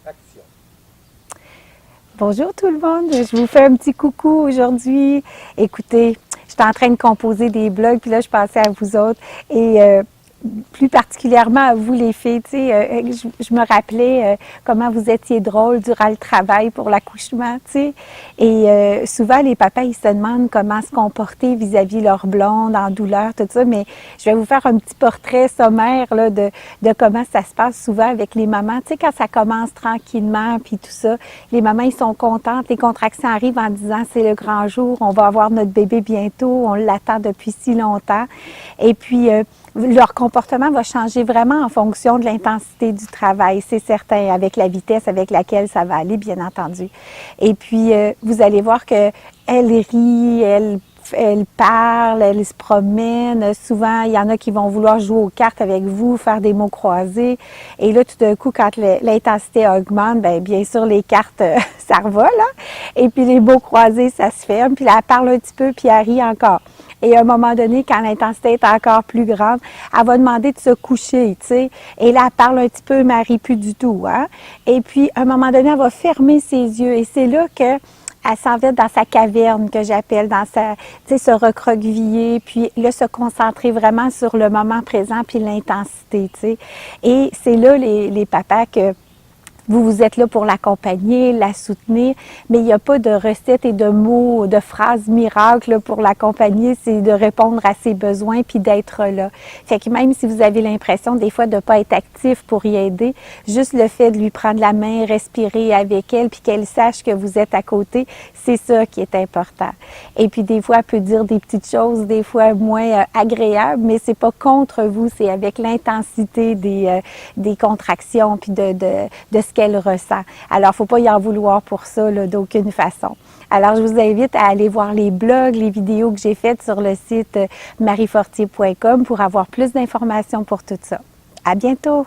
Action. Bonjour tout le monde, je vous fais un petit coucou aujourd'hui. Écoutez, j'étais en train de composer des blogs, puis là je pensais à vous autres et plus particulièrement à vous les filles. Tu sais, je me rappelais comment vous étiez drôles durant le travail pour l'accouchement, tu sais. Et souvent les papas ils se demandent comment se comporter vis-à-vis leur blonde en douleur, tout ça. Mais je vais vous faire un petit portrait sommaire là de comment ça se passe souvent avec les mamans. Tu sais, quand ça commence tranquillement puis tout ça, les mamans ils sont contentes, les contractions arrivent en disant c'est le grand jour, on va avoir notre bébé bientôt, on l'attend depuis si longtemps. Et puis leur comportement va changer vraiment en fonction de l'intensité du travail, c'est certain, avec la vitesse avec laquelle ça va aller, bien entendu. Et puis, vous allez voir que elle rit, elle parle, elle se promène. Souvent, il y en a qui vont vouloir jouer aux cartes avec vous, faire des mots croisés. Et là, tout d'un coup, quand l'intensité augmente, bien sûr, les cartes, ça revole. Hein? Et puis, les mots croisés, ça se ferme. Puis là, elle parle un petit peu, puis elle rit encore. Et à un moment donné, quand l'intensité est encore plus grande, elle va demander de se coucher, tu sais. Et là, elle parle un petit peu, mais elle rit plus du tout, hein. Et puis, à un moment donné, elle va fermer ses yeux. Et c'est là que elle s'en va dans sa caverne, que j'appelle, dans sa, tu sais, se recroqueviller, puis là, se concentrer vraiment sur le moment présent, puis l'intensité, tu sais. Et c'est là, les papas, que vous êtes là pour l'accompagner, la soutenir, mais il n'y a pas de recettes et de mots, de phrases miracles pour l'accompagner, c'est de répondre à ses besoins puis d'être là. Fait que même si vous avez l'impression des fois de ne pas être actif pour y aider, juste le fait de lui prendre la main, respirer avec elle puis qu'elle sache que vous êtes à côté, c'est ça qui est important. Et puis des fois, elle peut dire des petites choses, des fois moins agréables, mais c'est pas contre vous, c'est avec l'intensité des contractions puis de ce qu'elle ressent. Alors, faut pas y en vouloir pour ça, là, d'aucune façon. Alors, je vous invite à aller voir les blogs, les vidéos que j'ai faites sur le site mariefortier.com pour avoir plus d'informations pour tout ça. À bientôt!